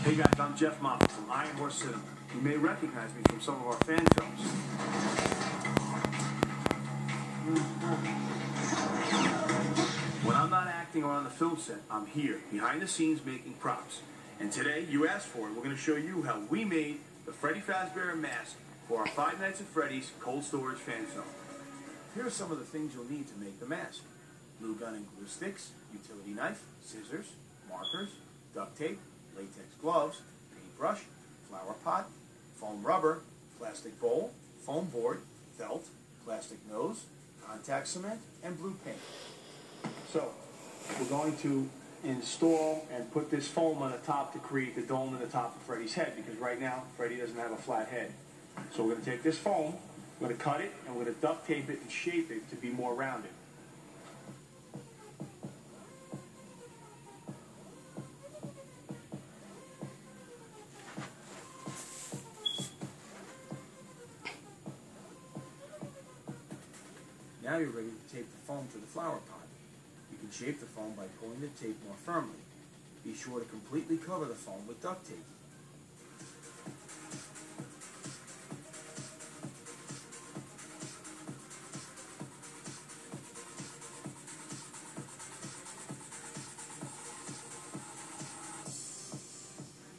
Hey guys, I'm Jeff Moffat from Iron Horse Cinema. You may recognize me from some of our fan films. When I'm not acting or on the film set, I'm here, behind the scenes making props. And today, you asked for it, we're going to show you how we made the Freddy Fazbear mask for our Five Nights at Freddy's Cold Storage fan film. Here are some of the things you'll need to make the mask. Glue gun and glue sticks, utility knife, scissors, markers, duct tape, latex gloves, paintbrush, flower pot, foam rubber, plastic bowl, foam board, felt, plastic nose, contact cement, and blue paint. So, we're going to install and put this foam on the top to create the dome in the top of Freddy's head, because right now Freddy doesn't have a flat head. So we're going to take this foam, we're going to cut it, and we're going to duct tape it and shape it to be more rounded. Now you're ready to tape the foam to the flower pot. You can shape the foam by pulling the tape more firmly. Be sure to completely cover the foam with duct tape.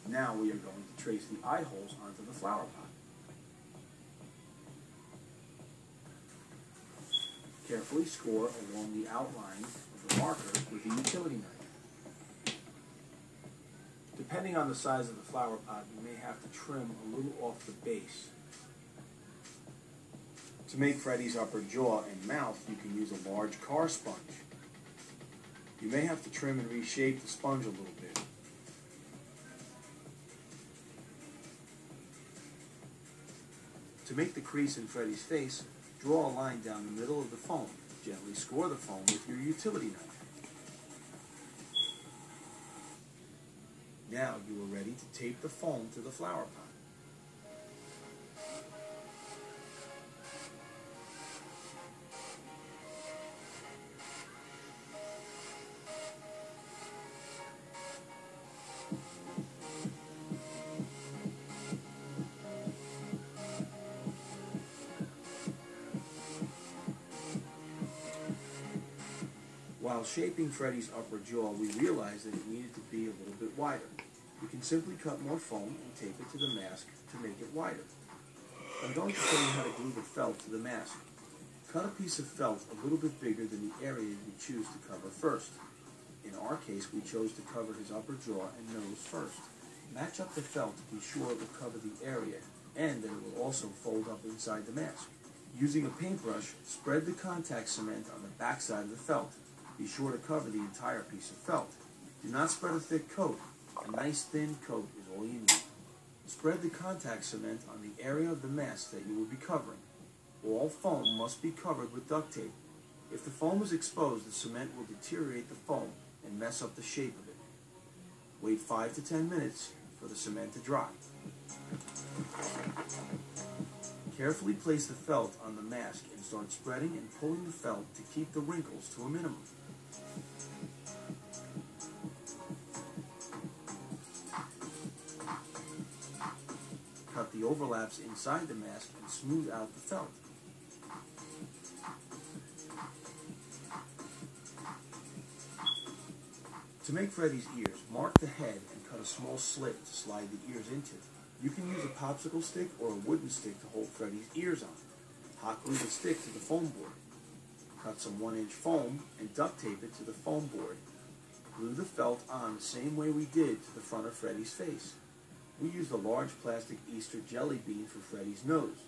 Now we are going to trace the eye holes onto the flower pot. Carefully score along the outline of the marker with a utility knife. Depending on the size of the flower pot, you may have to trim a little off the base. To make Freddy's upper jaw and mouth, you can use a large car sponge. You may have to trim and reshape the sponge a little bit. To make the crease in Freddy's face, draw a line down the middle of the foam. Gently score the foam with your utility knife. Now you are ready to tape the foam to the flower pot. While shaping Freddy's upper jaw, we realized that it needed to be a little bit wider. You can simply cut more foam and tape it to the mask to make it wider. I'm going to show you how to glue the felt to the mask. Cut a piece of felt a little bit bigger than the area you choose to cover first. In our case, we chose to cover his upper jaw and nose first. Match up the felt to be sure it will cover the area and that it will also fold up inside the mask. Using a paintbrush, spread the contact cement on the back side of the felt. Be sure to cover the entire piece of felt. Do not spread a thick coat. A nice thin coat is all you need. Spread the contact cement on the area of the mask that you will be covering. All foam must be covered with duct tape. If the foam is exposed, the cement will deteriorate the foam and mess up the shape of it. Wait 5 to 10 minutes for the cement to dry. Carefully place the felt on the mask and start spreading and pulling the felt to keep the wrinkles to a minimum. Cut the overlaps inside the mask and smooth out the felt. To make Freddy's ears, mark the head and cut a small slit to slide the ears into. You can use a popsicle stick or a wooden stick to hold Freddy's ears on. Hot glue the stick to the foam board. Cut some 1-inch foam and duct tape it to the foam board. Glue the felt on the same way we did to the front of Freddy's face. We used a large plastic Easter jelly bean for Freddy's nose.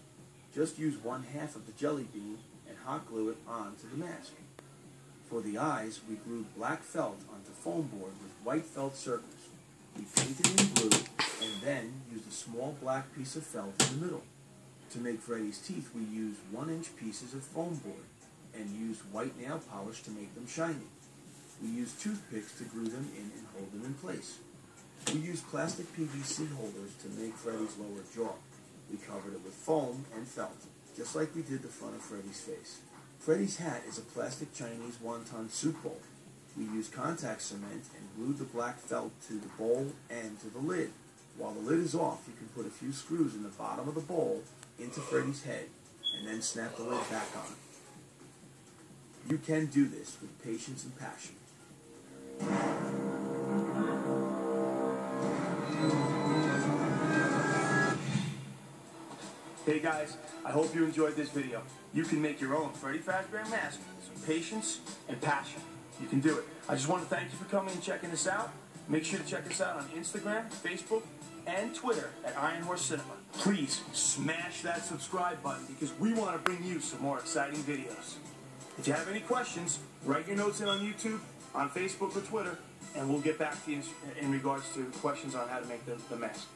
Just use 1/2 of the jelly bean and hot glue it onto the mask. For the eyes, we glued black felt onto foam board with white felt circles. We painted in blue and then used a small black piece of felt in the middle. To make Freddy's teeth, we used 1-inch pieces of foam board and used white nail polish to make them shiny. We used toothpicks to glue them in and hold them in place. We used plastic PVC holders to make Freddy's lower jaw. We covered it with foam and felt, just like we did the front of Freddy's face. Freddy's hat is a plastic Chinese wonton soup bowl. We used contact cement and glued the black felt to the bowl and to the lid. While the lid is off, you can put a few screws in the bottom of the bowl into Freddy's head and then snap the lid back on. You can do this with patience and passion. Hey guys, I hope you enjoyed this video. You can make your own Freddy Fazbear mask with some patience and passion. You can do it. I just want to thank you for coming and checking this out. Make sure to check us out on Instagram, Facebook, and Twitter at Iron Horse Cinema. Please smash that subscribe button because we want to bring you some more exciting videos. If you have any questions, write your notes in on YouTube, on Facebook or Twitter, and we'll get back to you in regards to questions on how to make the mask.